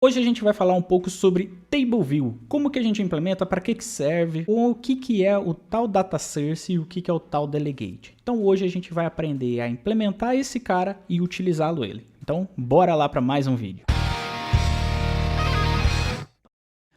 Hoje a gente vai falar um pouco sobre Table View, como que a gente implementa, para que serve, o que é o tal Data Source e o que é o tal Delegate. Então hoje a gente vai aprender a implementar esse cara e utilizá-lo ele. Então bora lá para mais um vídeo.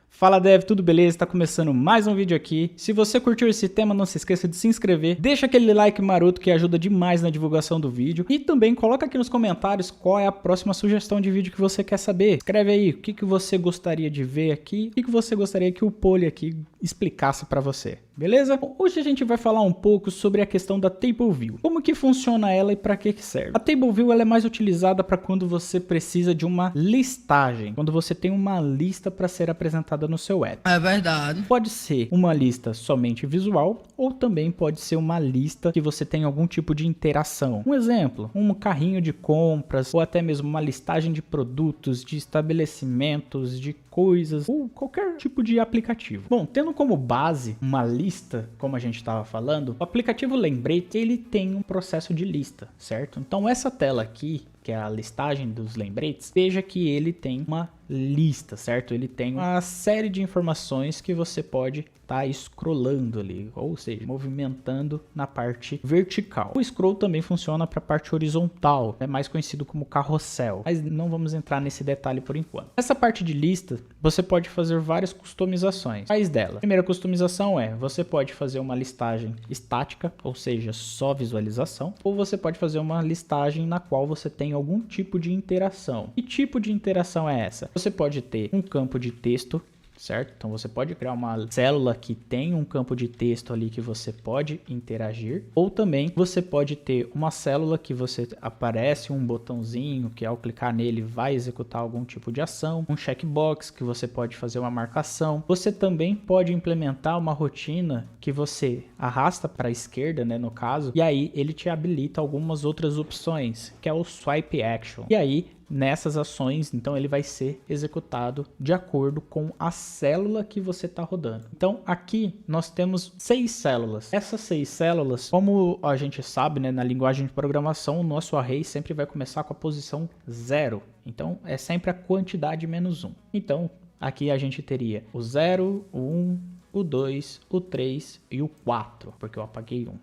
Fala Dev, tudo beleza? Tá começando mais um vídeo aqui. Se você curtiu esse tema, não se esqueça de se inscrever, deixa aquele like maroto que ajuda demais na divulgação do vídeo e também coloca aqui nos comentários qual é a próxima sugestão de vídeo que você quer saber. Escreve aí o que você gostaria de ver aqui, o que você gostaria que o Poli aqui explicasse para você. Beleza? Hoje a gente vai falar um pouco sobre a questão da Table View. Como que funciona ela e para que serve? A Table View ela é mais utilizada para quando você precisa de uma listagem, quando você tem uma lista para ser apresentada no seu app. É verdade. Pode ser uma lista somente visual ou também pode ser uma lista que você tem algum tipo de interação. Um exemplo, um carrinho de compras ou até mesmo uma listagem de produtos, de estabelecimentos, de coisas ou qualquer tipo de aplicativo. Bom, tendo como base uma lista, como a gente estava falando, o aplicativo Lembrete ele tem um processo de lista, certo? Então essa tela aqui, que é a listagem dos lembretes, veja que ele tem uma lista, certo? Ele tem uma série de informações que você pode estar scrollando ali, ou seja, movimentando na parte vertical. O scroll também funciona para a parte horizontal, é mais conhecido como carrossel, mas não vamos entrar nesse detalhe por enquanto. Essa parte de lista, você pode fazer várias customizações. Quais delas? A primeira customização é, você pode fazer uma listagem estática, ou seja, só visualização, ou você pode fazer uma listagem na qual você tem algum tipo de interação. Que tipo de interação é essa? Você pode ter um campo de texto, certo? Então você pode criar uma célula que tem um campo de texto ali que você pode interagir, ou também você pode ter uma célula que você aparece um botãozinho que ao clicar nele vai executar algum tipo de ação, um checkbox que você pode fazer uma marcação. Você também pode implementar uma rotina que você arrasta para a esquerda, né, no caso, e aí ele te habilita algumas outras opções, que é o swipe action. E aí nessas ações, então ele vai ser executado de acordo com a célula que você está rodando. Então aqui nós temos 6 células. Essas 6 células, como a gente sabe, né, na linguagem de programação, o nosso array sempre vai começar com a posição 0. Então é sempre a quantidade menos 1. Então aqui a gente teria o 0, o 1, o 2, o 3 e o 4, porque eu apaguei 1.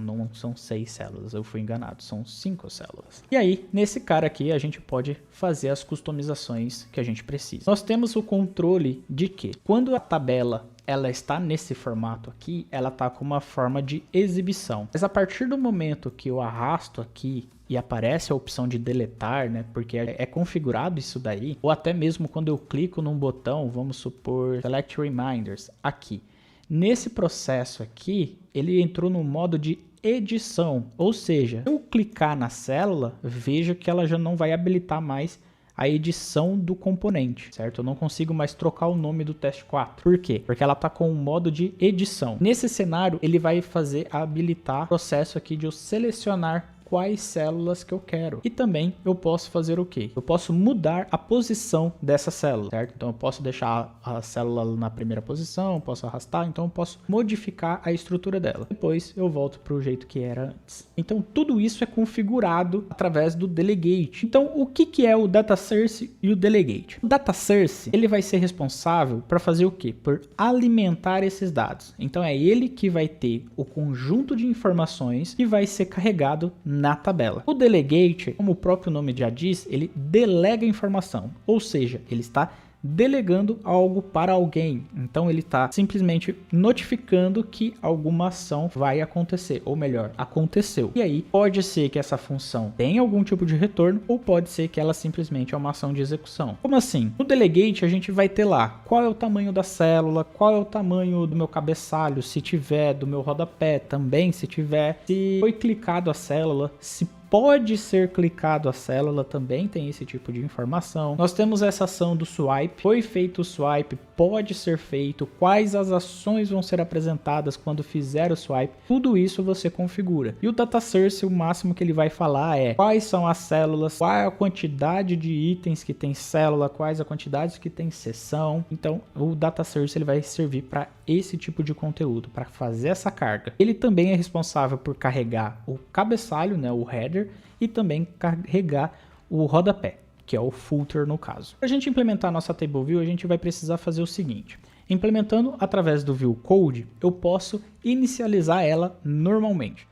Não são 6 células, eu fui enganado, são 5 células. E aí, nesse cara aqui, a gente pode fazer as customizações que a gente precisa. Nós temos o controle de que, quando a tabela ela está nesse formato aqui, ela está com uma forma de exibição. Mas a partir do momento que eu arrasto aqui e aparece a opção de deletar, né, porque é configurado isso daí, ou até mesmo quando eu clico num botão, vamos supor, Select Reminders, aqui. Nesse processo aqui, ele entrou no modo de edição, ou seja, se eu clicar na célula, veja que ela já não vai habilitar mais a edição do componente, certo? Eu não consigo mais trocar o nome do teste 4. Por quê? Porque ela está com o modo de edição. Nesse cenário, ele vai habilitar o processo aqui de eu selecionar quais células que eu quero. E também eu posso fazer o quê? Eu posso mudar a posição dessa célula, certo? Então eu posso deixar a célula na primeira posição, posso arrastar, então eu posso modificar a estrutura dela. Depois eu volto para o jeito que era antes. Então tudo isso é configurado através do Delegate. Então o que é o Data Source e o Delegate? O Data Source, ele vai ser responsável para fazer o quê? Por alimentar esses dados. Então é ele que vai ter o conjunto de informações que vai ser carregado na tabela. O Delegate, como o próprio nome já diz, ele delega informação, ou seja, ele está delegando algo para alguém. Então ele está simplesmente notificando que alguma ação vai acontecer, ou melhor, aconteceu. E aí pode ser que essa função tenha algum tipo de retorno, ou pode ser que ela simplesmente é uma ação de execução. Como assim? No Delegate a gente vai ter lá qual é o tamanho da célula, qual é o tamanho do meu cabeçalho, se tiver, do meu rodapé também, se tiver, se foi clicado a célula, se pode ser clicado a célula, também tem esse tipo de informação. Nós temos essa ação do swipe, foi feito o swipe, pode ser feito, quais as ações vão ser apresentadas quando fizer o swipe, tudo isso você configura. E o Data Source, o máximo que ele vai falar é quais são as células, qual é a quantidade de itens que tem célula, quais a quantidade que tem seção. Então o Data Source ele vai servir para esse tipo de conteúdo, para fazer essa carga. Ele também é responsável por carregar o cabeçalho, né, o header, e também carregar o rodapé. que é o footer no caso. Para a gente implementar a nossa table view, a gente vai precisar fazer o seguinte. Implementando através do view code, eu posso inicializar ela normalmente.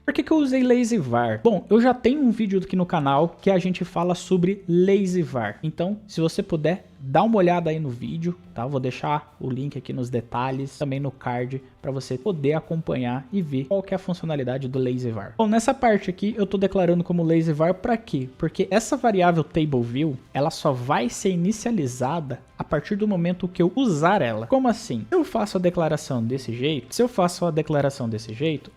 Por que eu usei lazyvar? Bom, eu já tenho um vídeo aqui no canal que a gente fala sobre lazyvar. Então, se você puder, dá uma olhada aí no vídeo, tá? Vou deixar o link aqui nos detalhes, também no card, para você poder acompanhar e ver qual que é a funcionalidade do lazyvar. Bom, nessa parte aqui eu estou declarando como lazyvar para quê? Porque essa variável tableview, ela só vai ser inicializada a partir do momento que eu usar ela. Como assim? Se eu faço a declaração desse jeito,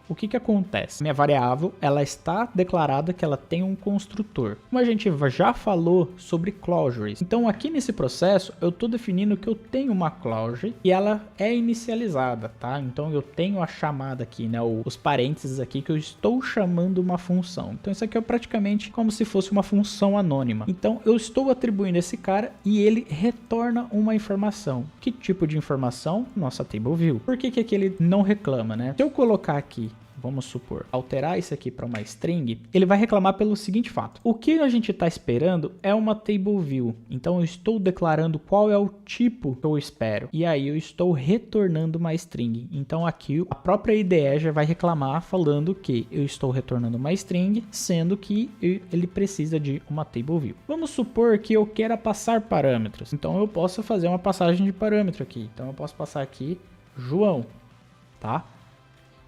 o que que acontece? Minha variável, ela está declarada que ela tem um construtor. Como a gente já falou sobre closures, então aqui nesse processo eu estou definindo que eu tenho uma closure e ela é inicializada, tá? Então eu tenho a chamada aqui, né, os parênteses aqui que eu estou chamando uma função. Então isso aqui é praticamente como se fosse uma função anônima. Então eu estou atribuindo esse cara e ele retorna uma informação. Que tipo de informação? Nossa table view. Por que que aqui ele não reclama, né? Se eu colocar aqui, vamos supor, alterar isso aqui para uma string, ele vai reclamar pelo seguinte fato. O que a gente está esperando é uma table view. Então eu estou declarando qual é o tipo que eu espero. E aí eu estou retornando uma string. Então aqui a própria IDE já vai reclamar falando que eu estou retornando uma string, sendo que ele precisa de uma table view. Vamos supor que eu queira passar parâmetros. Então eu posso fazer uma passagem de parâmetro aqui. Então eu posso passar aqui João, tá?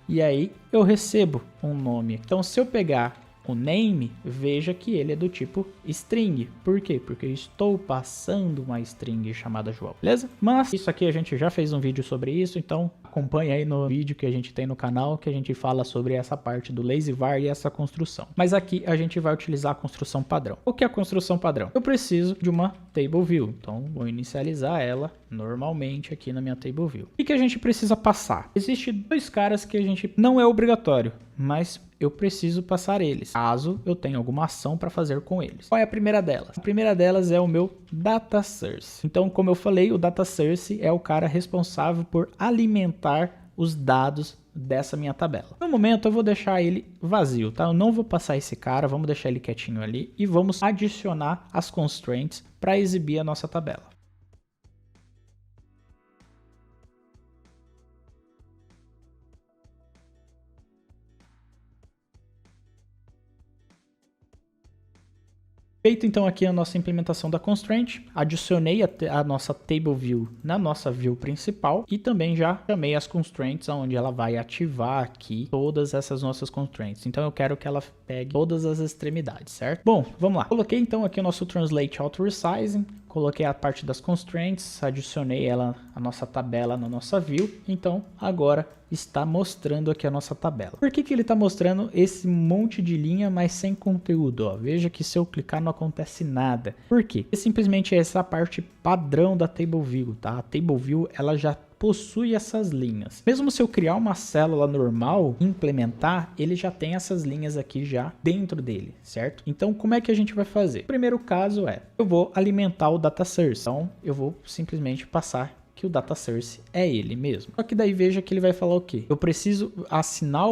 E aí eu recebo um nome. Então se eu pegar o name, veja que ele é do tipo string. Por quê? Porque eu estou passando uma string chamada João, beleza? Mas isso aqui a gente já fez um vídeo sobre isso, então acompanha aí no vídeo que a gente tem no canal, que a gente fala sobre essa parte do lazyvar e essa construção. Mas aqui a gente vai utilizar a construção padrão. O que é a construção padrão? Eu preciso de uma table view, então vou inicializar ela normalmente aqui na minha table view. O que a gente precisa passar? Existem dois caras que a gente não é obrigatório, mas eu preciso passar eles, caso eu tenha alguma ação para fazer com eles. Qual é a primeira delas? A primeira delas é o meu data source. Então, como eu falei, o data source é o cara responsável por alimentar os dados dessa minha tabela. No momento eu vou deixar ele vazio, tá? Eu não vou passar esse cara, vamos deixar ele quietinho ali e vamos adicionar as constraints para exibir a nossa tabela. Feito então aqui a nossa implementação da constraint, adicionei a nossa table view na nossa view principal e também já chamei as constraints onde ela vai ativar aqui todas essas nossas constraints. Então eu quero que ela pegue todas as extremidades, certo? Bom, vamos lá. Coloquei então aqui o nosso translate auto resizing, coloquei a parte das constraints, adicionei ela a nossa tabela na nossa view, então agora está mostrando aqui a nossa tabela. Por que ele está mostrando esse monte de linha, mas sem conteúdo? Ó, veja que se eu clicar não acontece nada. Por quê? Porque simplesmente essa parte padrão da table view, tá? A table view ela já possui essas linhas. Mesmo se eu criar uma célula normal, implementar, ele já tem essas linhas aqui já dentro dele, certo? Então, como é que a gente vai fazer? O primeiro caso é, eu vou alimentar o data source. Então, eu vou simplesmente passar que o data source é ele mesmo. Só que daí veja que ele vai falar o quê? Eu preciso assinar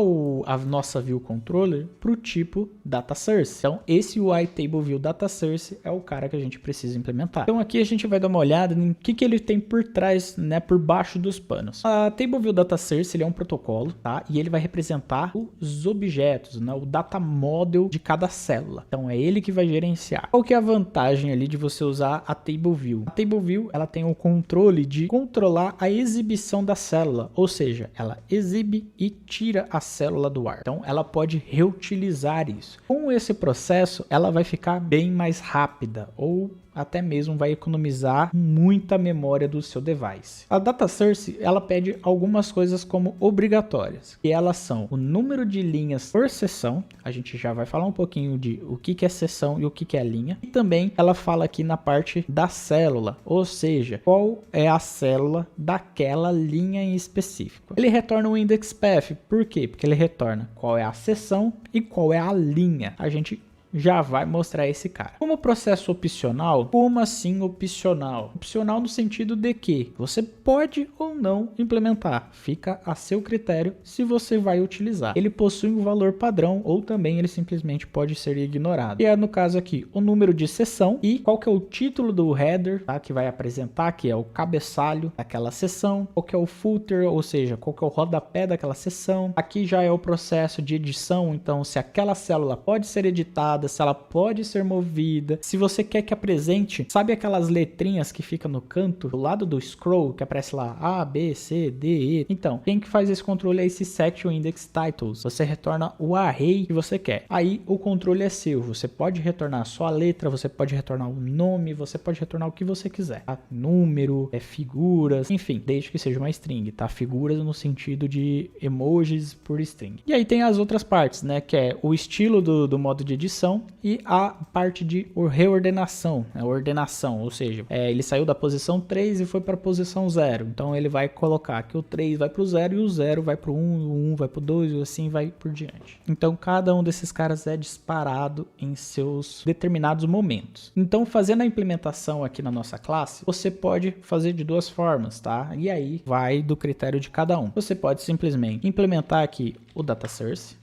a nossa view controller para o tipo data source. Então esse UI table view data source é o cara que a gente precisa implementar. Então aqui a gente vai dar uma olhada em que ele tem por trás, né, por baixo dos panos. A table view data source ele é um protocolo, tá? E ele vai representar os objetos, né, o data model de cada célula. Então é ele que vai gerenciar. Qual que é a vantagem ali de você usar a table view? A table view ela tem o controle de controlar a exibição da célula, ou seja, ela exibe e tira a célula do ar. Então ela pode reutilizar isso. Com esse processo, ela vai ficar bem mais rápida ou até mesmo vai economizar muita memória do seu device. A data source, ela pede algumas coisas como obrigatórias, e elas são o número de linhas por seção, a gente já vai falar um pouquinho de o que é seção e o que é linha, e também ela fala aqui na parte da célula, ou seja, qual é a célula daquela linha em específico. Ele retorna o index path, por quê? Porque ele retorna qual é a seção e qual é a linha. A gente já vai mostrar esse cara. Como processo opcional, como assim opcional? Opcional no sentido de que você pode ou não implementar, fica a seu critério se você vai utilizar. Ele possui um valor padrão ou também ele simplesmente pode ser ignorado. E é no caso aqui o número de sessão e qual que é o título do header, tá? Que vai apresentar, que é o cabeçalho daquela sessão, qual que é o footer, ou seja, qual que é o rodapé daquela sessão. Aqui já é o processo de edição, então se aquela célula pode ser editada, se ela pode ser movida, se você quer que apresente, sabe aquelas letrinhas que fica no canto, do lado do scroll, que aparece lá A, B, C, D, E. Então, quem que faz esse controle é esse set index titles. Você retorna o array que você quer. Aí o controle é seu. Você pode retornar só a letra, você pode retornar o nome, você pode retornar o que você quiser. Tá? Número, figuras, enfim, desde que seja uma string, tá? Figuras no sentido de emojis por string. E aí tem as outras partes, né? Que é o estilo do modo de edição e a parte de reordenação, né? Ordenação, ou seja, ele saiu da posição 3 e foi para a posição 0. Então ele vai colocar que o 3 vai para o 0 e o 0 vai para o 1, o 1 vai para o 2 e assim vai por diante. Então cada um desses caras é disparado em seus determinados momentos. Então fazendo a implementação aqui na nossa classe, você pode fazer de duas formas, tá? E aí vai do critério de cada um. Você pode simplesmente implementar aqui o data source,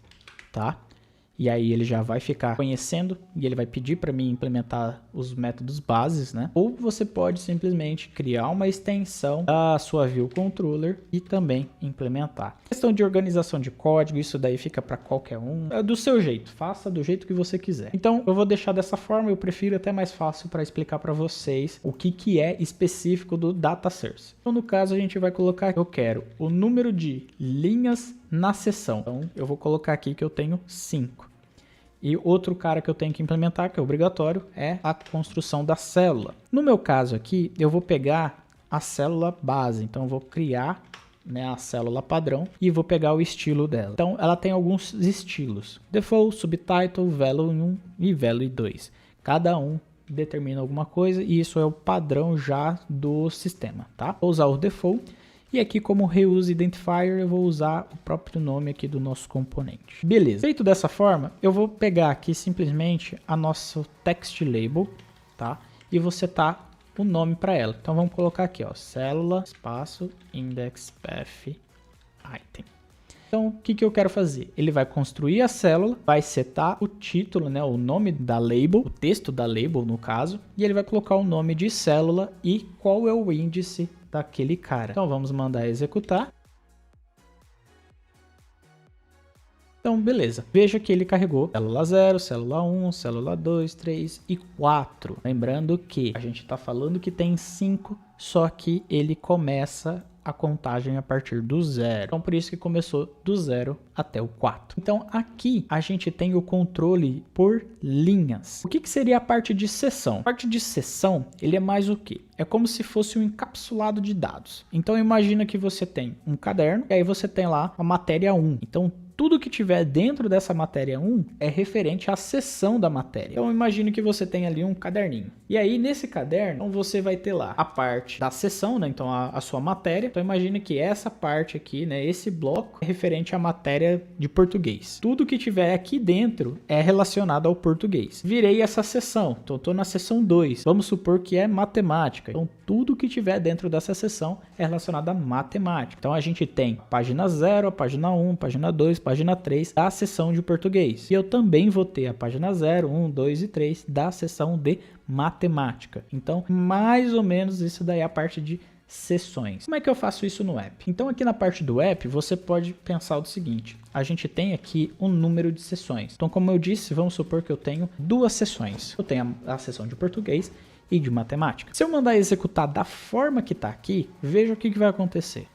tá? E aí ele já vai ficar conhecendo e ele vai pedir para mim implementar os métodos bases, né? Ou você pode simplesmente criar uma extensão da sua view controller e também implementar. Questão de organização de código, isso daí fica para qualquer um. É do seu jeito, faça do jeito que você quiser. Então eu vou deixar dessa forma, eu prefiro até mais fácil para explicar para vocês o que é específico do data source. Então no caso a gente vai colocar, eu quero o número de linhas na seção. Então eu vou colocar aqui que eu tenho 5. E outro cara que eu tenho que implementar, que é obrigatório, é a construção da célula. No meu caso aqui, eu vou pegar a célula base. Então eu vou criar, né, a célula padrão e vou pegar o estilo dela. Então ela tem alguns estilos: default, subtitle, value 1 e value 2. Cada um determina alguma coisa e isso é o padrão já do sistema, tá? Vou usar o default. E aqui como reuse identifier eu vou usar o próprio nome aqui do nosso componente. Beleza. Feito dessa forma, eu vou pegar aqui simplesmente a nosso text label, tá? E vou setar o nome para ela. Então vamos colocar aqui, ó, célula espaço index path item. Então o que eu quero fazer? Ele vai construir a célula, vai setar o título, né, o nome da label, o texto da label no caso, e ele vai colocar o nome de célula e qual é o índice daquele cara. Então vamos mandar executar. Então beleza, veja que ele carregou célula 0, célula 1, célula 2, 3 e 4. Lembrando que a gente está falando que tem 5, só que ele começa a contagem a partir do 0. Então por isso que começou do 0 até o 4. Então aqui a gente tem o controle por linhas. O que seria a parte de seção? A parte de seção, ele é mais o quê? É como se fosse um encapsulado de dados. Então imagina que você tem um caderno e aí você tem lá a matéria 1. Então tudo que tiver dentro dessa matéria 1 é referente à seção da matéria. Então imagine que você tem ali um caderninho. E aí nesse caderno você vai ter lá a parte da seção, né? Então a sua matéria. Então imagine que essa parte aqui, né? Esse bloco é referente à matéria de português. Tudo que tiver aqui dentro é relacionado ao português. Virei essa seção. Então estou na seção 2. Vamos supor que é matemática. Então tudo que tiver dentro dessa seção é relacionado à matemática. Então a gente tem a página 0, a página 1, página 2, página 3 da seção de português. E eu também vou ter a página 0, 1, 2 e 3 da seção de matemática. Então, mais ou menos isso daí é a parte de seções. Como é que eu faço isso no app? Então, aqui na parte do app, você pode pensar o seguinte: a gente tem aqui um número de sessões. Então, como eu disse, vamos supor que eu tenho 2 sessões. Eu tenho a seção de português e de matemática. Se eu mandar executar da forma que está aqui, veja o que vai acontecer.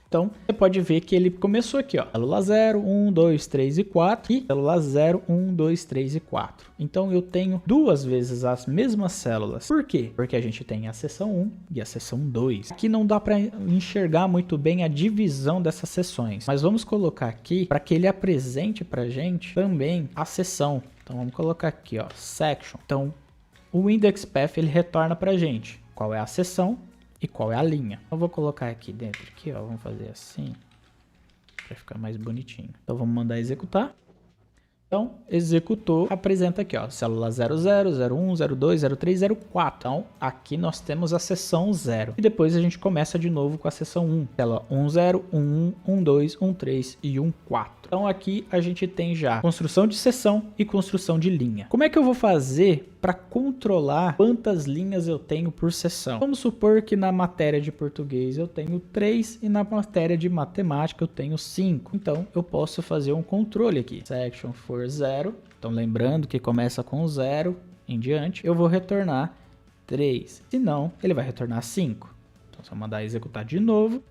Então, você pode ver que ele começou aqui, ó, célula 0, 1, 2, 3 e 4 e célula 0, 1, 2, 3 e 4. Então, eu tenho 2 vezes as mesmas células. Por quê? Porque a gente tem a seção 1 e a seção 2. Aqui não dá para enxergar muito bem a divisão dessas seções, mas vamos colocar aqui para que ele apresente para a gente também a seção. Então, vamos colocar aqui, ó, section. Então, o index path ele retorna para a gente qual é a seção e qual é a linha. Eu vou colocar aqui dentro, aqui, ó, vamos fazer assim, para ficar mais bonitinho. Então vamos mandar executar. Então, executou, apresenta aqui, ó, célula 00, 01, 02, 03, 04. Então, aqui nós temos a seção 0. E depois a gente começa de novo com a seção 1. Célula 10, 11, 12, 13 e 14. Então, aqui a gente tem já construção de seção e construção de linha. Como é que eu vou fazer para controlar quantas linhas eu tenho por seção? Vamos supor que na matéria de português eu tenho 3 e na matéria de matemática eu tenho 5. Então, eu posso fazer um controle aqui. Section for 0. Então, lembrando que começa com 0 em diante, eu vou retornar 3. Se não, ele vai retornar 5. Então, se eu mandar executar de novo,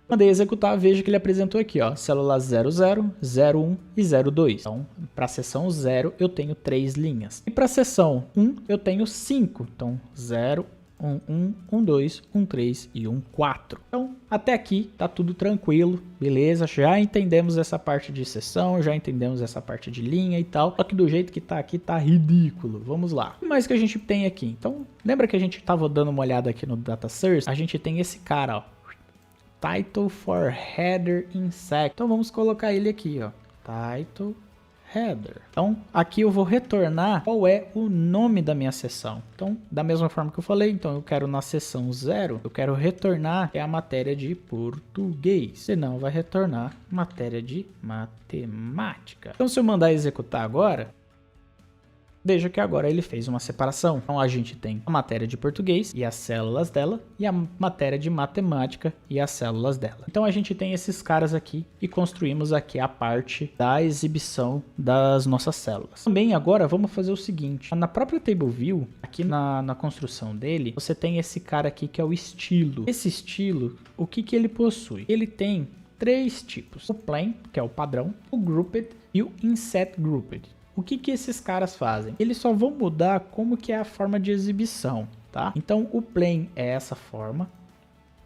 mandei executar, veja que ele apresentou aqui, ó, célula 00, 01 e 02. Então, para a seção 0, eu tenho 3 linhas. E para a seção 1, eu tenho 5. Então, 0, 1, 2, 3 e 4. Então, até aqui tá tudo tranquilo, beleza? Já entendemos essa parte de seção, já entendemos essa parte de linha e tal. Só que do jeito que tá aqui tá ridículo. Vamos lá. O que mais que a gente tem aqui? Então, lembra que a gente tava dando uma olhada aqui no data source? A gente tem esse cara, ó. Title for header insect. Então vamos colocar ele aqui, ó. Title header. Então aqui eu vou retornar qual é o nome da minha seção. Então, da mesma forma que eu falei, então eu quero na seção 0, eu quero retornar a matéria de português. Senão vai retornar matéria de matemática. Então se eu mandar executar agora, veja que agora ele fez uma separação. Então a gente tem a matéria de português e as células dela, e a matéria de matemática e as células dela. Então a gente tem esses caras aqui e construímos aqui a parte da exibição das nossas células. Também agora vamos fazer o seguinte, na própria Table View, aqui na construção dele, você tem esse cara aqui que é o estilo. Esse estilo, o que ele possui? Ele tem 3 tipos. O plain, que é o padrão, o grouped e o inset grouped. O que esses caras fazem? Eles só vão mudar como que é a forma de exibição, tá? Então, o plain é essa forma.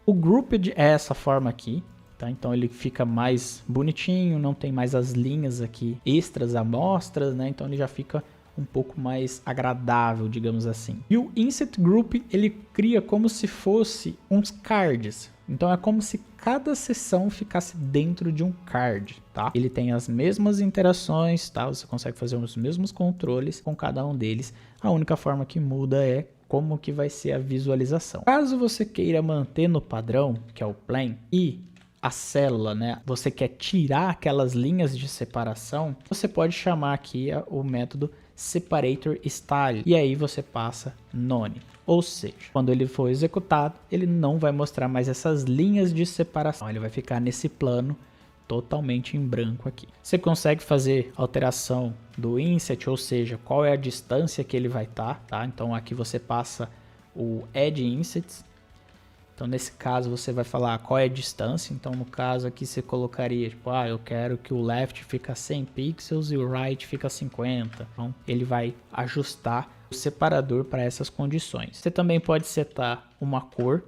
O grouped é essa forma aqui, tá? Então, ele fica mais bonitinho, não tem mais as linhas aqui extras, amostras, né? Então, ele já fica um pouco mais agradável, digamos assim. E o inset group, ele cria como se fosse uns cards. Então é como se cada seção ficasse dentro de um card, tá? Ele tem as mesmas interações, tá? Você consegue fazer os mesmos controles com cada um deles. A única forma que muda é como que vai ser a visualização. Caso você queira manter no padrão, que é o plain, e a célula, né? Você quer tirar aquelas linhas de separação, você pode chamar aqui o método separator style. E aí você passa none. Ou seja, quando ele for executado, ele não vai mostrar mais essas linhas de separação. Ele vai ficar nesse plano totalmente em branco aqui. Você consegue fazer alteração do inset, ou seja, qual é a distância que ele vai estar, tá? Então aqui você passa o add insets. Então nesse caso você vai falar qual é a distância. Então no caso aqui você colocaria, tipo, eu quero que o left fica 100 pixels e o right fica 50. Então ele vai ajustar o separador para essas condições. Você também pode setar uma cor.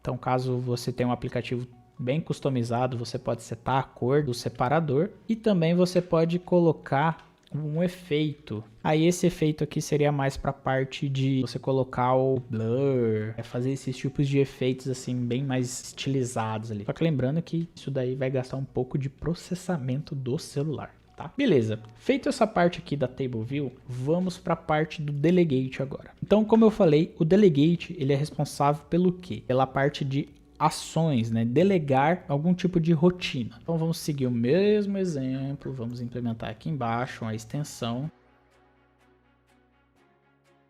Então caso você tenha um aplicativo bem customizado, você pode setar a cor do separador. E também você pode colocar um efeito. Aí esse efeito aqui seria mais para a parte de você colocar o blur, fazer esses tipos de efeitos assim bem mais estilizados ali. Só que lembrando que isso daí vai gastar um pouco de processamento do celular. Tá? Beleza, feito essa parte aqui da Table View, vamos para a parte do Delegate agora. Então, como eu falei, o Delegate ele é responsável pelo quê? Pela parte de ações, né? Delegar algum tipo de rotina. Então vamos seguir o mesmo exemplo, vamos implementar aqui embaixo uma extensão.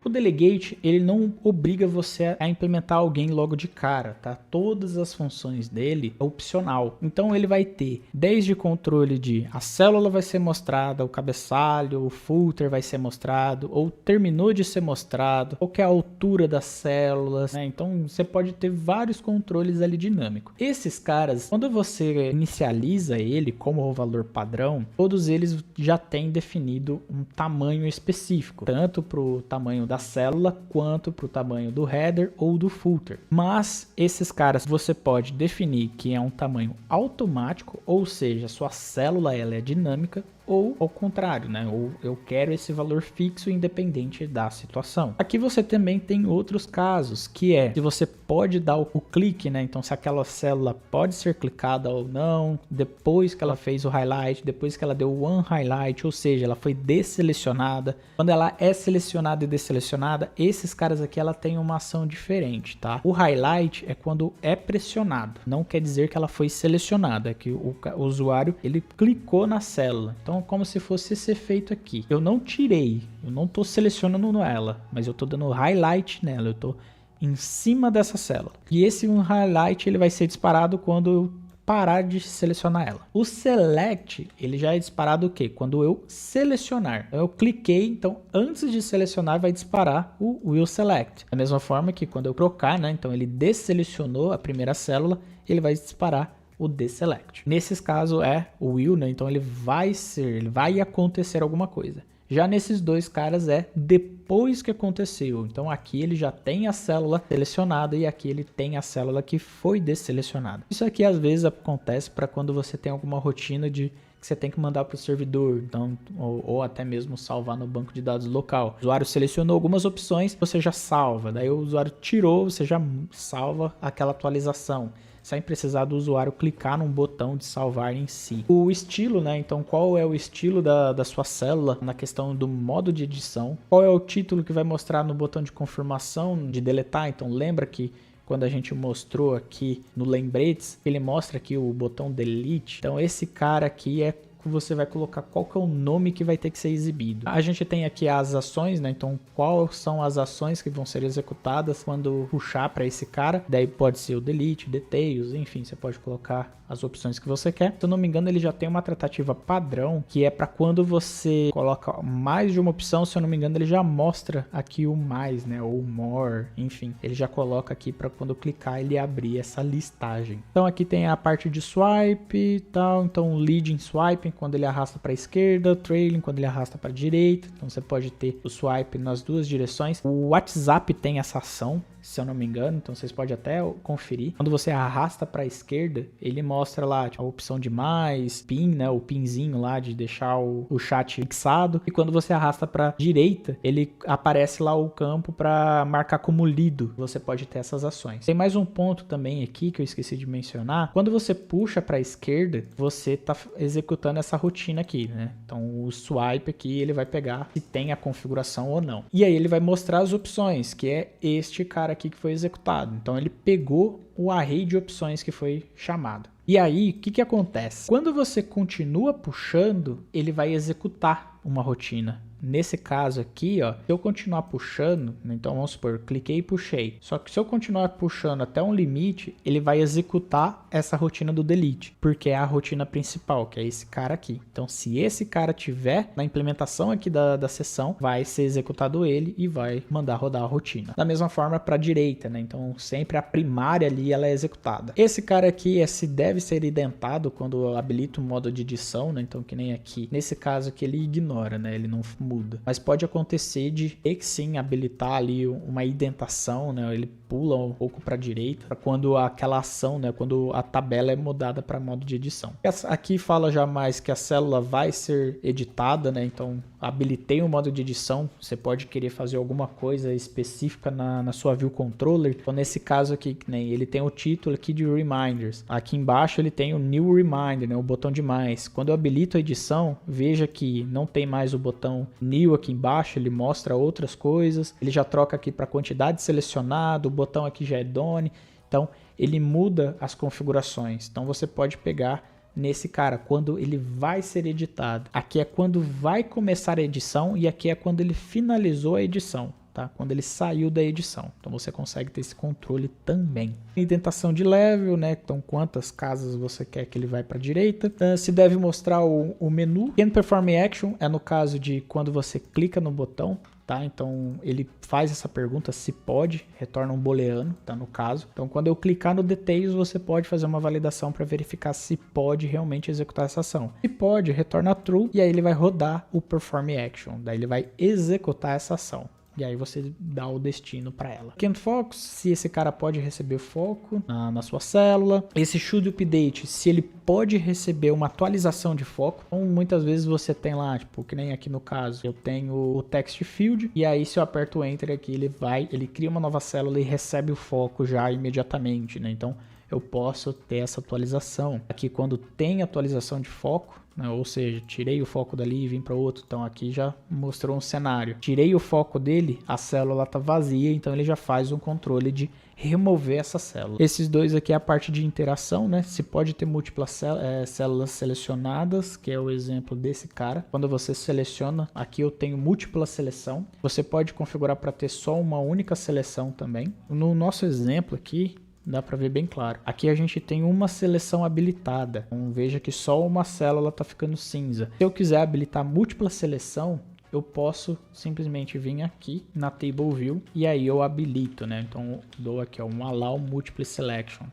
O Delegate, ele não obriga você a implementar alguém logo de cara, tá? Todas as funções dele é opcional. Então ele vai ter desde controle de a célula vai ser mostrada, o cabeçalho, o footer vai ser mostrado, ou terminou de ser mostrado, qual que é a altura das células, né? Então você pode ter vários controles ali dinâmicos. Esses caras, quando você inicializa ele como o valor padrão, todos eles já têm definido um tamanho específico, tanto para o tamanho da célula quanto para o tamanho do header ou do footer. Mas esses caras você pode definir que é um tamanho automático, ou seja, sua célula ela é dinâmica, ou ao contrário, né? Ou eu quero esse valor fixo independente da situação. Aqui você também tem outros casos, que é se você pode dar o clique, né? Então se aquela célula pode ser clicada ou não, depois que ela fez o highlight, depois que ela deu o one highlight, ou seja, ela foi desselecionada. Quando ela é selecionada e desselecionada, esses caras aqui ela tem uma ação diferente, tá? O highlight é quando é pressionado, não quer dizer que ela foi selecionada, é que o usuário ele clicou na célula. Então, como se fosse esse efeito aqui. Eu não tirei, eu não estou selecionando ela, mas eu estou dando highlight nela, eu estou em cima dessa célula. E esse highlight ele vai ser disparado quando eu parar de selecionar ela. O select, ele já é disparado o quê? Quando eu selecionar. Eu cliquei, então antes de selecionar vai disparar o will select. Da mesma forma que quando eu trocar, né? Então ele desselecionou a primeira célula, ele vai disparar o deselect. Nesses casos é o will, né? Então ele vai acontecer alguma coisa. Já nesses dois caras é depois que aconteceu. Então aqui ele já tem a célula selecionada e aqui ele tem a célula que foi desselecionada. Isso aqui às vezes acontece para quando você tem alguma rotina que você tem que mandar para o servidor, então, ou até mesmo salvar no banco de dados local. O usuário selecionou algumas opções, você já salva. Daí o usuário tirou, você já salva aquela atualização, sem precisar do usuário clicar num botão de salvar em si. O estilo, né? Então, qual é o estilo da sua célula na questão do modo de edição? Qual é o título que vai mostrar no botão de confirmação de deletar? Então, lembra que quando a gente mostrou aqui no lembretes, ele mostra aqui o botão delete. Então, esse cara aqui é você vai colocar qual que é o nome que vai ter que ser exibido. A gente tem aqui as ações, né? Então, quais são as ações que vão ser executadas quando puxar para esse cara. Daí pode ser o delete, details, enfim, você pode colocar as opções que você quer. Se eu não me engano, ele já tem uma tratativa padrão, que é para quando você coloca mais de uma opção, se eu não me engano, ele já mostra aqui o mais, né? Ou more, enfim. Ele já coloca aqui para quando eu clicar, ele abrir essa listagem. Então, aqui tem a parte de swipe e tal. Então, leading swipe, quando ele arrasta para a esquerda, trailing quando ele arrasta para a direita. Então você pode ter o swipe nas duas direções. O WhatsApp tem essa ação, se eu não me engano, então vocês podem até conferir. Quando você arrasta para a esquerda, ele mostra lá tipo, a opção de mais, pin, né, o pinzinho lá de deixar o chat fixado. E quando você arrasta para a direita, ele aparece lá o campo para marcar como lido. Você pode ter essas ações. Tem mais um ponto também aqui que eu esqueci de mencionar. Quando você puxa para a esquerda, você está executando essa rotina aqui, né? Então o swipe aqui ele vai pegar se tem a configuração ou não. E aí ele vai mostrar as opções, que é este cara aqui que foi executado. Então ele pegou o array de opções que foi chamado. E aí, o que acontece? Quando você continua puxando, ele vai executar uma rotina. Nesse caso aqui, ó, se eu continuar puxando, então vamos supor, cliquei e puxei. Só que se eu continuar puxando até um limite, ele vai executar essa rotina do delete, porque é a rotina principal, que é esse cara aqui. Então, se esse cara tiver na implementação aqui da sessão, vai ser executado ele e vai mandar rodar a rotina. Da mesma forma para a direita, né? Então, sempre a primária ali ela é executada. Esse cara aqui se deve ser identado quando eu habilito o modo de edição, né? Então, que nem aqui. Nesse caso aqui ele ignora, né? Ele não muda. Mas pode acontecer de ter que sim habilitar ali uma indentação, né? Ele pula um pouco para a direita, para quando aquela ação, né? Quando a tabela é mudada para modo de edição. Aqui fala já mais que a célula vai ser editada, né? Então habilitei o modo de edição. Você pode querer fazer alguma coisa específica na sua view controller. Então nesse caso aqui, que nem ele tem o título aqui de reminders. Aqui embaixo ele tem o new reminder, né? O botão de mais. Quando eu habilito a edição, veja que não tem mais o botão new aqui embaixo, ele mostra outras coisas. Ele já troca aqui para quantidade selecionada, o botão aqui já é done. Então ele muda as configurações. Então você pode pegar nesse cara quando ele vai ser editado. Aqui é quando vai começar a edição e aqui é quando ele finalizou a edição. Tá? Quando ele saiu da edição. Então você consegue ter esse controle também. Indentação de level, né? Então quantas casas você quer que ele vai para a direita. Se deve mostrar o menu. Can perform action é no caso de quando você clica no botão. Tá? Então ele faz essa pergunta se pode, retorna um booleano, tá? No caso. Então quando eu clicar no details, você pode fazer uma validação para verificar se pode realmente executar essa ação. Se pode, retorna true e aí ele vai rodar o perform action, daí ele vai executar essa ação. E aí você dá o destino para ela. Can't Focus, se esse cara pode receber foco na sua célula. Esse Should Update, se ele pode receber uma atualização de foco. Então muitas vezes você tem lá, tipo, que nem aqui no caso, eu tenho o Text Field. E aí se eu aperto o Enter aqui, ele cria uma nova célula e recebe o foco já imediatamente, né? Então eu posso ter essa atualização. Aqui quando tem atualização de foco, né, ou seja, tirei o foco dali e vim para outro, então aqui já mostrou um cenário. Tirei o foco dele, a célula está vazia, então ele já faz um controle de remover essa célula. Esses dois aqui é a parte de interação, né? Se pode ter múltiplas células selecionadas, que é o exemplo desse cara. Quando você seleciona, aqui eu tenho múltipla seleção. Você pode configurar para ter só uma única seleção também. No nosso exemplo aqui, dá para ver bem claro. Aqui a gente tem uma seleção habilitada. Então veja que só uma célula está ficando cinza. Se eu quiser habilitar múltipla seleção, eu posso simplesmente vir aqui na Table View e aí eu habilito, né? Então dou aqui ó, um Allow Multiple Selection,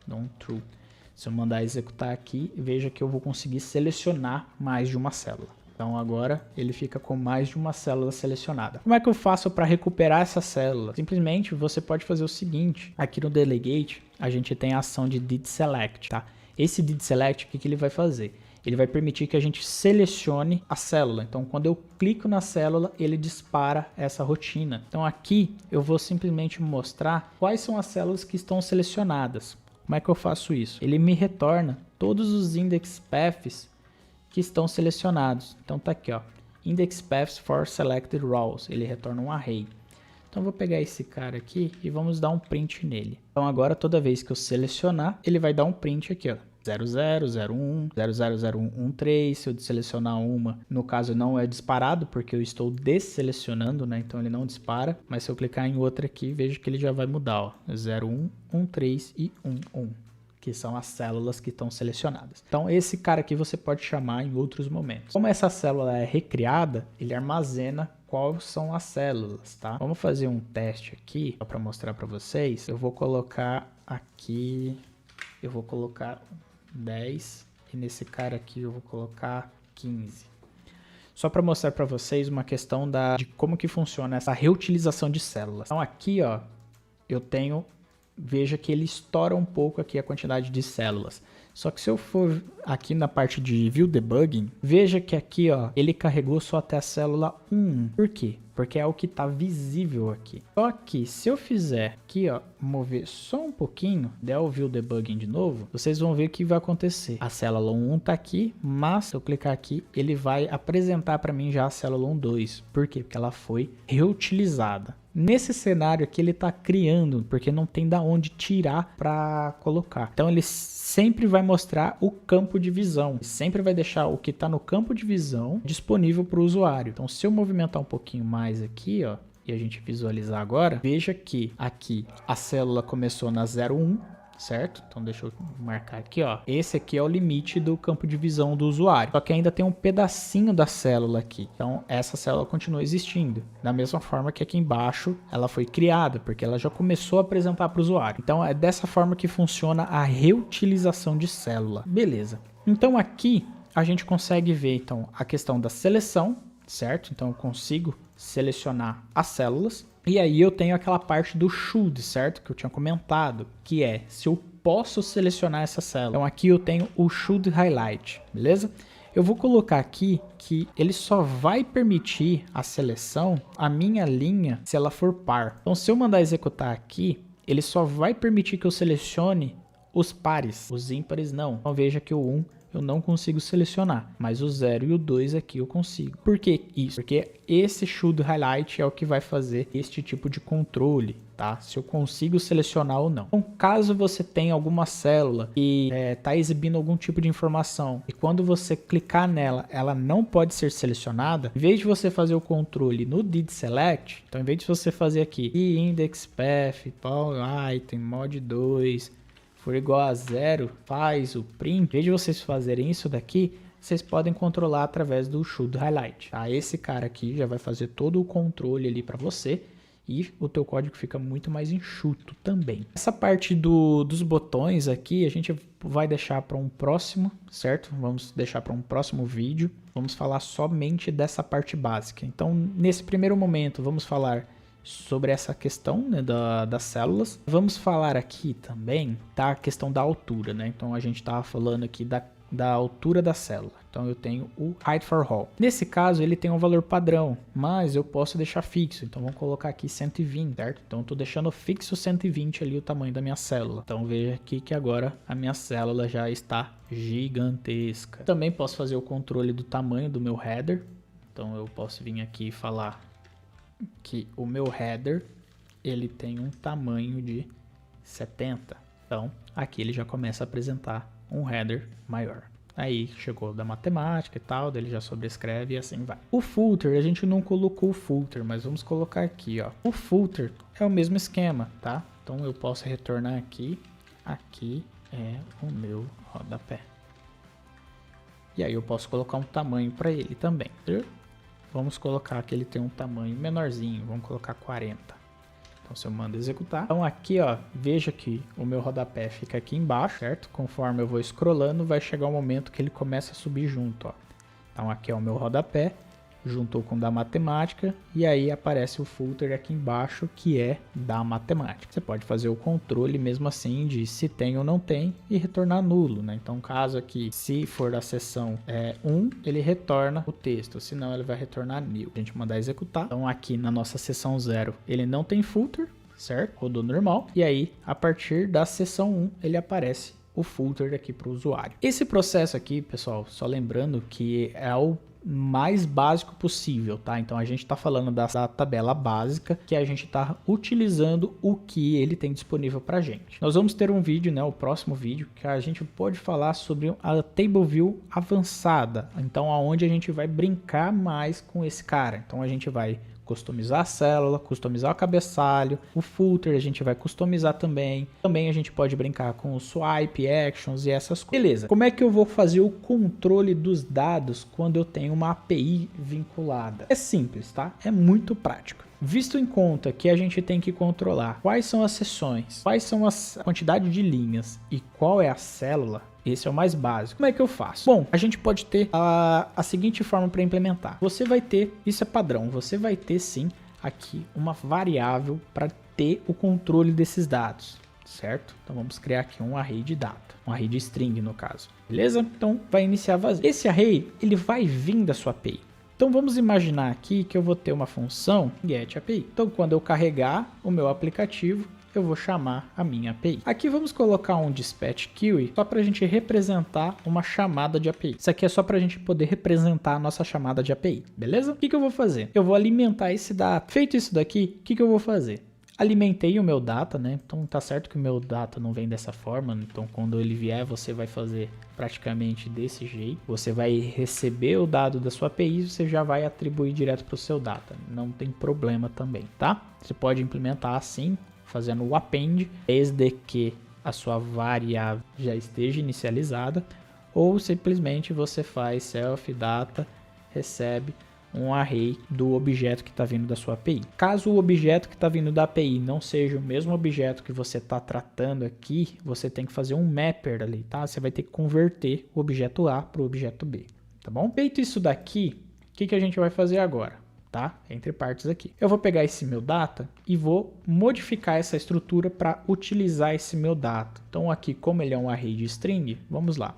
dou um True. Se eu mandar executar aqui, veja que eu vou conseguir selecionar mais de uma célula. Então agora ele fica com mais de uma célula selecionada. Como é que eu faço para recuperar essa célula? Simplesmente você pode fazer o seguinte. Aqui no Delegate a gente tem a ação de Did Select, tá? Esse Did Select, o que ele vai fazer? Ele vai permitir que a gente selecione a célula. Então quando eu clico na célula, ele dispara essa rotina. Então aqui eu vou simplesmente mostrar quais são as células que estão selecionadas. Como é que eu faço isso? Ele me retorna todos os index paths que estão selecionados. Então tá aqui, ó, index paths for selected rows. Ele retorna um array. Então eu vou pegar esse cara aqui e vamos dar um print nele. Então agora toda vez que eu selecionar, ele vai dar um print aqui, ó, 0001, 00013. Se eu selecionar uma, no caso não é disparado porque eu estou desselecionando, né? Então ele não dispara. Mas se eu clicar em outra aqui, vejo que ele já vai mudar, ó, 01, 13 e 11. Que são as células que estão selecionadas. Então esse cara aqui você pode chamar em outros momentos. Como essa célula é recriada, ele armazena quais são as células, tá? Vamos fazer um teste aqui, só para mostrar para vocês. Eu vou colocar aqui, eu vou colocar 10 e nesse cara aqui eu vou colocar 15. Só para mostrar para vocês uma questão de como que funciona essa reutilização de células. Então aqui, ó, eu tenho, veja que ele estoura um pouco aqui a quantidade de células. Só que se eu for aqui na parte de View Debugging, veja que aqui, ó, ele carregou só até a célula 1. Por quê? Porque é o que está visível aqui. Só que se eu fizer aqui, ó, mover só um pouquinho, der o View Debugging de novo, vocês vão ver o que vai acontecer. A célula 1 está aqui, mas se eu clicar aqui, ele vai apresentar para mim já a célula 1.2. Por quê? Porque ela foi reutilizada. Nesse cenário aqui ele está criando, porque não tem da onde tirar para colocar. Então ele sempre vai mostrar o campo de visão. Sempre vai deixar o que está no campo de visão disponível para o usuário. Então se eu movimentar um pouquinho mais aqui, ó, e a gente visualizar agora, veja que aqui a célula começou na 01, certo? Então deixa eu marcar aqui, ó. Esse aqui é o limite do campo de visão do usuário. Só que ainda tem um pedacinho da célula aqui. Então essa célula continua existindo. Da mesma forma que aqui embaixo ela foi criada, porque ela já começou a apresentar para o usuário. Então é dessa forma que funciona a reutilização de célula. Beleza. Então aqui a gente consegue ver então a questão da seleção, certo? Então eu consigo selecionar as células. E aí eu tenho aquela parte do should, certo? Que eu tinha comentado, que é se eu posso selecionar essa célula. Então aqui eu tenho o should highlight, beleza? Eu vou colocar aqui que ele só vai permitir a seleção a minha linha se ela for par. Então se eu mandar executar aqui, ele só vai permitir que eu selecione os pares, os ímpares não. Então veja que o 1 eu não consigo selecionar, mas o 0 e o 2 aqui eu consigo. Por que isso? Porque esse should highlight é o que vai fazer este tipo de controle, tá? Se eu consigo selecionar ou não. Então, caso você tenha alguma célula que está exibindo algum tipo de informação e quando você clicar nela, ela não pode ser selecionada, em vez de você fazer o controle no did select, então em vez de você fazer aqui index path, item, mod 2, for igual a 0, faz o print. Em vez de vocês fazerem isso daqui, vocês podem controlar através do should highlight. Tá? Esse cara aqui já vai fazer todo o controle ali para você e o teu código fica muito mais enxuto também. Essa parte dos botões aqui a gente vai deixar para um próximo, certo? Vamos deixar para um próximo vídeo. Vamos falar somente dessa parte básica. Então, nesse primeiro momento, vamos falar sobre essa questão, né, das células. Vamos falar aqui também da questão da altura, né? Então, a gente estava falando aqui da altura da célula. Então eu tenho o height for all. Nesse caso ele tem um valor padrão, mas eu posso deixar fixo. Então vamos colocar aqui 120, certo? Então eu estou deixando fixo 120 ali o tamanho da minha célula. Então veja aqui que agora a minha célula já está gigantesca. Também posso fazer o controle do tamanho do meu header. Então eu posso vir aqui e falar que o meu header ele tem um tamanho de 70. Então aqui ele já começa a apresentar um header maior. Aí chegou da matemática e tal, daí ele já sobrescreve e assim vai. O footer, a gente não colocou o footer, mas vamos colocar aqui, ó. O footer é o mesmo esquema, tá? Então eu posso retornar aqui. Aqui é o meu rodapé. E aí eu posso colocar um tamanho para ele também. Vamos colocar que ele tem um tamanho menorzinho, vamos colocar 40. Então, se eu mando executar. Então, aqui, ó, veja que o meu rodapé fica aqui embaixo, certo? Conforme eu vou scrollando, vai chegar um momento que ele começa a subir junto, ó. Então, aqui é o meu rodapé, juntou com o da matemática, e aí aparece o footer aqui embaixo, que é da matemática. Você pode fazer o controle mesmo assim de se tem ou não tem e retornar nulo, né? Então, caso aqui, se for da seção 1, ele retorna o texto, senão ele vai retornar nil. A gente mandar executar. Então, aqui na nossa seção 0, ele não tem footer, certo? Rodou normal. E aí, a partir da seção 1, ele aparece o footer aqui para o usuário. Esse processo aqui, pessoal, só lembrando que é o mais básico possível, tá? Então a gente está falando da tabela básica que a gente está utilizando o que ele tem disponível para gente. Nós vamos ter um vídeo, né? O próximo vídeo que a gente pode falar sobre a Table View avançada. Então aonde a gente vai brincar mais com esse cara. Então a gente vai customizar a célula, customizar o cabeçalho, o footer a gente vai customizar também. Também a gente pode brincar com o swipe, actions e essas coisas. Beleza, como é que eu vou fazer o controle dos dados quando eu tenho uma API vinculada? É simples, tá? É muito prático. Visto em conta que a gente tem que controlar quais são as sessões, quais são a quantidade de linhas e qual é a célula, esse é o mais básico. Como é que eu faço? Bom, a gente pode ter a seguinte forma para implementar. Você vai ter, isso é padrão, você vai ter sim aqui uma variável para ter o controle desses dados, certo? Então vamos criar aqui um array de data, um array de string no caso, beleza? Então vai iniciar vazio. Esse array, ele vai vir da sua API. Então vamos imaginar aqui que eu vou ter uma função getAPI. Então quando eu carregar o meu aplicativo, eu vou chamar a minha API. Aqui vamos colocar um dispatch queue só para a gente representar uma chamada de API. Isso aqui é só para a gente poder representar a nossa chamada de API, beleza? O que eu vou fazer? Eu vou alimentar esse data. Feito isso daqui, o que eu vou fazer? Alimentei o meu data, né? Então tá certo que o meu data não vem dessa forma, então quando ele vier você vai fazer praticamente desse jeito. Você vai receber o dado da sua API e você já vai atribuir direto para o seu data. Não tem problema também, tá? Você pode implementar assim, fazendo o append, desde que a sua variável já esteja inicializada, ou simplesmente você faz self data, recebe um array do objeto que está vindo da sua API. Caso o objeto que está vindo da API não seja o mesmo objeto que você está tratando aqui, você tem que fazer um mapper ali, tá? Você vai ter que converter o objeto A para o objeto B, tá bom? Feito isso daqui, o que a gente vai fazer agora? Tá? Entre partes aqui. Eu vou pegar esse meu data e vou modificar essa estrutura para utilizar esse meu data. Então aqui, como ele é um array de string, vamos lá.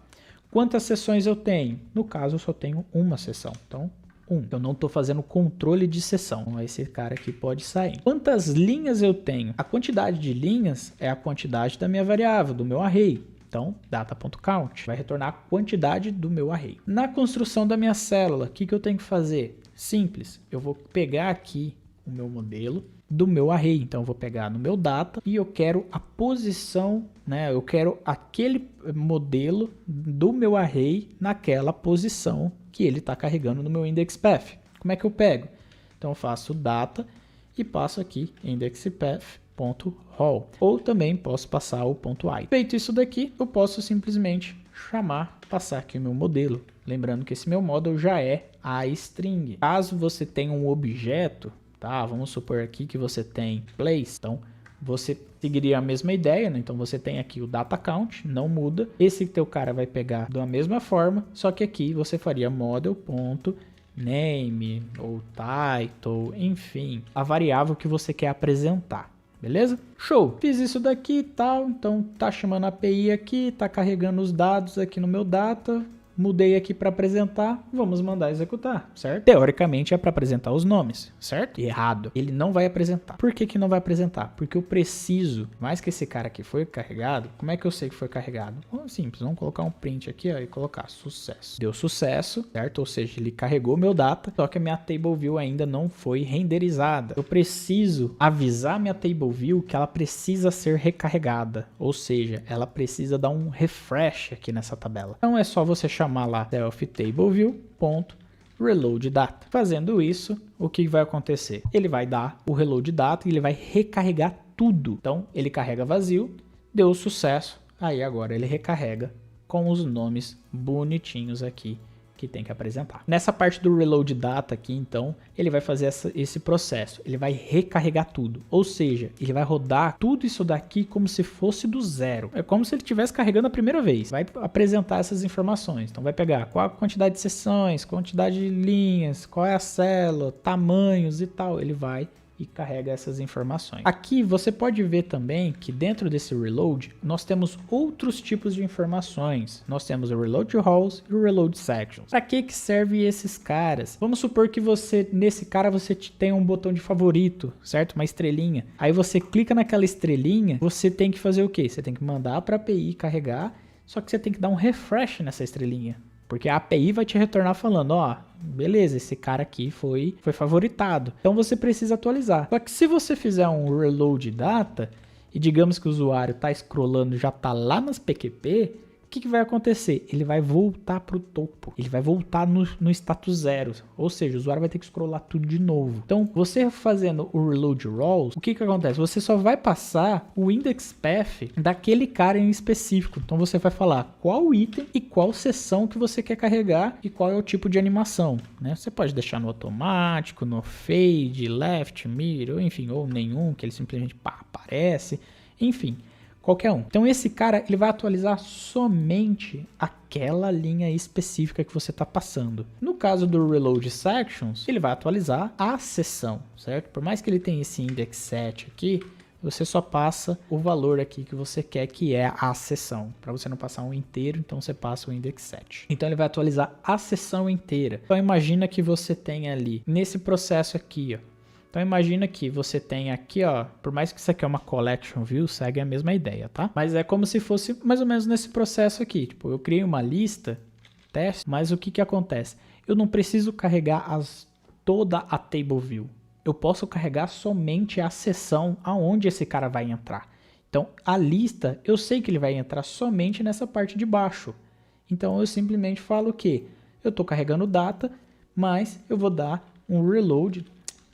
Quantas sessões eu tenho? No caso, eu só tenho uma sessão. Então, 1. Eu não estou fazendo controle de sessão. Então, esse cara aqui pode sair. Quantas linhas eu tenho? A quantidade de linhas é a quantidade da minha variável, do meu array. Então, data.count vai retornar a quantidade do meu array. Na construção da minha célula, o que eu tenho que fazer? Simples. Eu vou pegar aqui o meu modelo do meu array. Então, eu vou pegar no meu data e eu quero a posição, né? Eu quero aquele modelo do meu array naquela posição que ele está carregando no meu indexpath. Como é que eu pego? Então, eu faço data e passo aqui indexpath.raw. Ou também posso passar o .i. Feito isso daqui, eu posso simplesmente passar aqui o meu modelo. Lembrando que esse meu model já é a string. Caso você tenha um objeto, tá? Vamos supor aqui que você tem place, então você seguiria a mesma ideia, né? Então você tem aqui o data count, não muda. Esse teu cara vai pegar da mesma forma, só que aqui você faria model.name ou title, enfim, a variável que você quer apresentar. Beleza? Show! Fiz isso daqui e tal, então tá chamando a API aqui, tá carregando os dados aqui no meu data, mudei aqui para apresentar, vamos mandar executar, certo? Teoricamente é para apresentar os nomes, certo? Errado. Ele não vai apresentar. Por que que não vai apresentar? Porque eu preciso, mais que esse cara aqui foi carregado, como é que eu sei que foi carregado? Simples, vamos colocar um print aqui ó, e colocar sucesso. Deu sucesso, certo? Ou seja, ele carregou meu data, só que a minha table view ainda não foi renderizada. Eu preciso avisar minha table view que ela precisa ser recarregada, ou seja, ela precisa dar um refresh aqui nessa tabela. Então é só você chamar lá self-tableview.reload_data. Fazendo isso, o que vai acontecer? Ele vai dar o reload data e ele vai recarregar tudo. Então, ele carrega vazio, deu sucesso, aí agora ele recarrega com os nomes bonitinhos aqui que tem que apresentar. Nessa parte do reload data aqui, então, ele vai fazer esse processo. Ele vai recarregar tudo. Ou seja, ele vai rodar tudo isso daqui como se fosse do zero. É como se ele estivesse carregando a primeira vez. Vai apresentar essas informações. Então, vai pegar qual a quantidade de sessões, quantidade de linhas, qual é a célula, tamanhos e tal. Ele vai e carrega essas informações. Aqui você pode ver também que dentro desse reload nós temos outros tipos de informações. Nós temos o reload roles e o reload sections. Para que serve esses caras? Vamos supor que você nesse cara você tem um botão de favorito, certo? Uma estrelinha. Aí você clica naquela estrelinha, você tem que fazer o quê? Você tem que mandar para a API carregar, só que você tem que dar um refresh nessa estrelinha. Porque a API vai te retornar falando, ó, beleza, esse cara aqui foi favoritado. Então você precisa atualizar. Só que se você fizer um reload data, e digamos que o usuário está scrollando e já está lá nas PQP, o que vai acontecer? Ele vai voltar para o topo. Ele vai voltar no status zero. Ou seja, o usuário vai ter que scrollar tudo de novo. Então, você fazendo o reload roles, o que acontece? Você só vai passar o index path daquele cara em específico. Então, você vai falar qual item e qual seção que você quer carregar e qual é o tipo de animação, né? Você pode deixar no automático, no fade, left, middle, enfim, ou nenhum, que ele simplesmente aparece, enfim. Qualquer um. Então esse cara ele vai atualizar somente aquela linha específica que você está passando. No caso do Reload Sections, ele vai atualizar a seção, certo? Por mais que ele tenha esse index set aqui, você só passa o valor aqui que você quer, que é a seção. Para você não passar um inteiro, então você passa o index set. Então ele vai atualizar a seção inteira. Então imagina que você tem ali, nesse processo aqui, ó. Então imagina que você tem aqui, ó, por mais que isso aqui é uma collection view, segue a mesma ideia, tá? Mas é como se fosse mais ou menos nesse processo aqui. Tipo, eu criei uma lista, teste, mas o que acontece? Eu não preciso carregar toda a table view. Eu posso carregar somente a seção aonde esse cara vai entrar. Então a lista, eu sei que ele vai entrar somente nessa parte de baixo. Então eu simplesmente falo que eu estou carregando data, mas eu vou dar um reload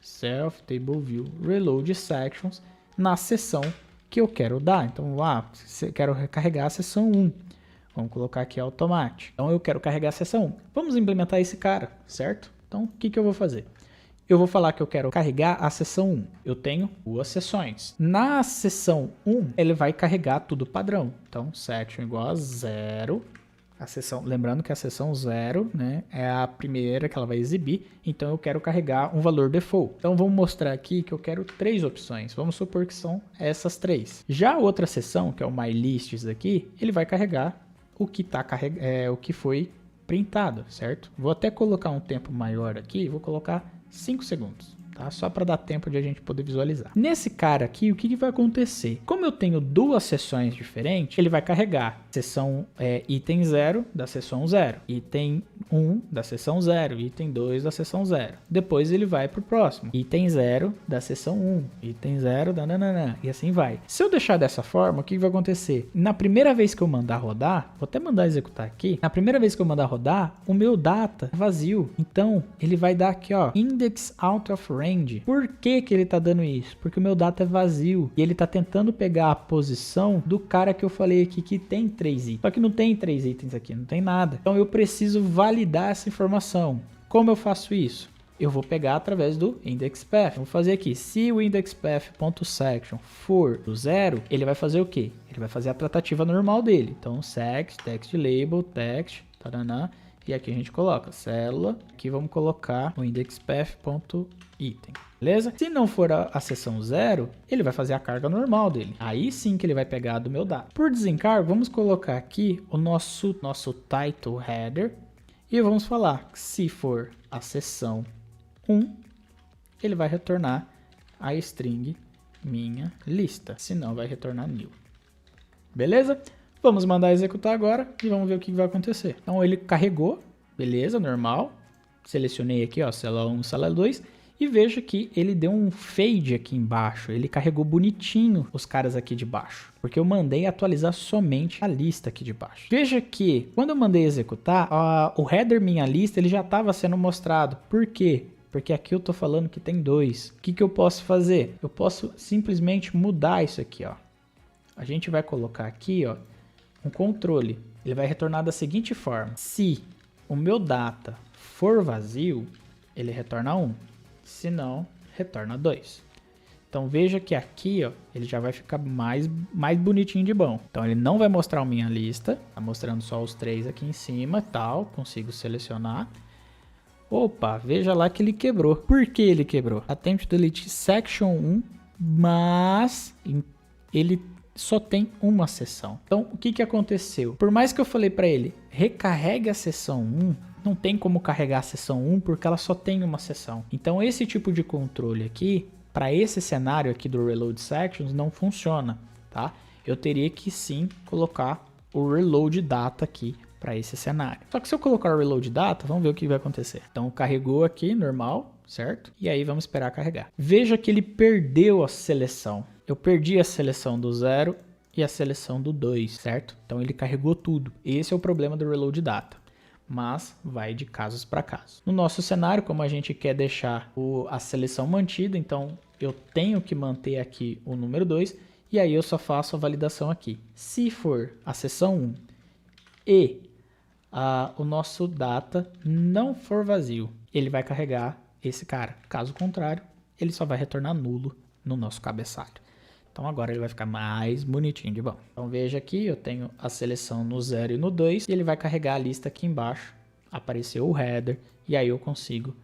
self table view reload sections na seção que eu quero dar. Então eu quero recarregar a seção 1, vamos colocar aqui automático. Então eu quero carregar a seção 1, vamos implementar esse cara, certo? Então o que eu vou fazer? Eu vou falar que eu quero carregar a seção 1. Eu tenho 2 seções. Na seção 1 ele vai carregar tudo padrão. Então section igual a 0. A seção, lembrando que a seção 0, né, é a primeira que ela vai exibir, então eu quero carregar um valor default. Então vamos mostrar aqui que eu quero 3 opções, vamos supor que são essas 3. Já a outra seção, que é o mylists aqui, ele vai carregar o que o que foi printado, certo? Vou até colocar um tempo maior aqui, vou colocar 5 segundos. Tá? Só para dar tempo de a gente poder visualizar. Nesse cara aqui, o que vai acontecer? Como eu tenho 2 seções diferentes, ele vai carregar seção item 0 da seção 0, item 1 da seção 0, item 2 da seção 0. Depois ele vai para o próximo, item 0 da seção 1, item 0 da nananã, e assim vai. Se eu deixar dessa forma, o que vai acontecer? Na primeira vez que eu mandar rodar, vou até mandar executar aqui, na primeira vez que eu mandar rodar, o meu data é vazio. Então, ele vai dar aqui, ó, index out of range. Por que ele tá dando isso? Porque o meu data é vazio e ele tá tentando pegar a posição do cara que eu falei aqui que tem 3 itens. Só que não tem 3 itens aqui, não tem nada. Então eu preciso validar essa informação. Como eu faço isso? eu vou pegar através do indexPath. Vou fazer aqui, se o indexPath.section for do 0, ele vai fazer o quê? Ele vai fazer a tratativa normal dele. Então, sex, text label, text, taraná, e aqui a gente coloca célula, aqui vamos colocar o indexPath.item, beleza? Se não for a seção 0, ele vai fazer a carga normal dele. Aí sim que ele vai pegar do meu dado. Por desencargo, vamos colocar aqui o nosso title header e vamos falar que se for a seção 1, ele vai retornar a string minha lista, senão vai retornar new. Beleza? Vamos mandar executar agora e vamos ver o que vai acontecer. Então ele carregou, beleza, normal. Selecionei aqui, ó, célula 1, célula 2 e veja que ele deu um fade aqui embaixo. Ele carregou bonitinho os caras aqui de baixo, porque eu mandei atualizar somente a lista aqui de baixo. Veja que quando eu mandei executar, o header minha lista ele já estava sendo mostrado. Por quê? Porque aqui eu tô falando que tem 2. O que eu posso fazer? Eu posso simplesmente mudar isso aqui, ó. A gente vai colocar aqui, ó, um controle. Ele vai retornar da seguinte forma. Se o meu data for vazio, ele retorna 1. Se não, retorna 2. Então veja que aqui, ó, ele já vai ficar mais bonitinho de bom. Então ele não vai mostrar a minha lista. Tá mostrando só os 3 aqui em cima, tal. Consigo selecionar. Opa, veja lá que ele quebrou. Por que ele quebrou? Attempt delete section 1, mas ele só tem uma seção. Então, o que aconteceu? Por mais que eu falei para ele, recarregue a seção 1, não tem como carregar a seção 1 porque ela só tem uma seção. Então, esse tipo de controle aqui, para esse cenário aqui do Reload Sections, não funciona, tá? Eu teria que sim colocar o Reload Data aqui para esse cenário. Só que se eu colocar o Reload Data, vamos ver o que vai acontecer. Então, carregou aqui, normal, certo? E aí, vamos esperar carregar. Veja que ele perdeu a seleção. Eu perdi a seleção do 0 e a seleção do 2, certo? Então ele carregou tudo. Esse é o problema do Reload Data, mas vai de casos para casos. No nosso cenário, como a gente quer deixar a seleção mantida, então eu tenho que manter aqui o número 2 e aí eu só faço a validação aqui. Se for a seção 1 e o nosso data não for vazio, ele vai carregar esse cara. Caso contrário, ele só vai retornar nulo no nosso cabeçalho. Então agora ele vai ficar mais bonitinho de bom. Então veja aqui, eu tenho a seleção no 0 e no 2. E ele vai carregar a lista aqui embaixo. Apareceu o header. E aí eu consigo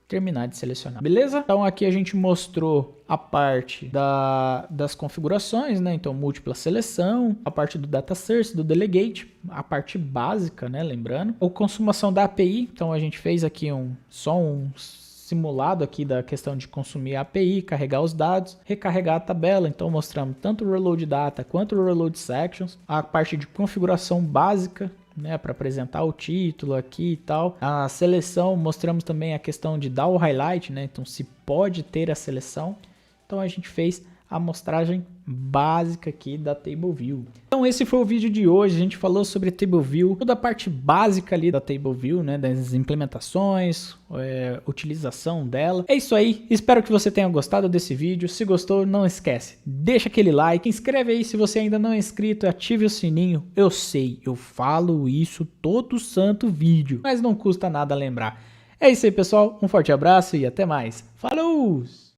terminar de selecionar. Beleza? Então aqui a gente mostrou a parte das configurações, né? Então múltipla seleção, a parte do data source, do delegate, a parte básica, né? Lembrando. A consumação da API. Então a gente fez aqui só um simulado aqui da questão de consumir a API, carregar os dados, recarregar a tabela. Então mostramos tanto o Reload Data quanto o Reload Sections, a parte de configuração básica, né, para apresentar o título aqui e tal. A seleção, mostramos também a questão de dar o highlight, né? Então se pode ter a seleção. Então a gente fez a amostragem básica aqui da TableView. Então esse foi o vídeo de hoje. A gente falou sobre a TableView, toda a parte básica ali da TableView, né, das implementações, utilização dela. É isso aí, espero que você tenha gostado desse vídeo. Se gostou, não esquece, deixa aquele like, inscreve aí se você ainda não é inscrito, ative o sininho. Eu sei, eu falo isso todo santo vídeo, mas não custa nada lembrar. É isso aí, pessoal, um forte abraço e até mais. Falou!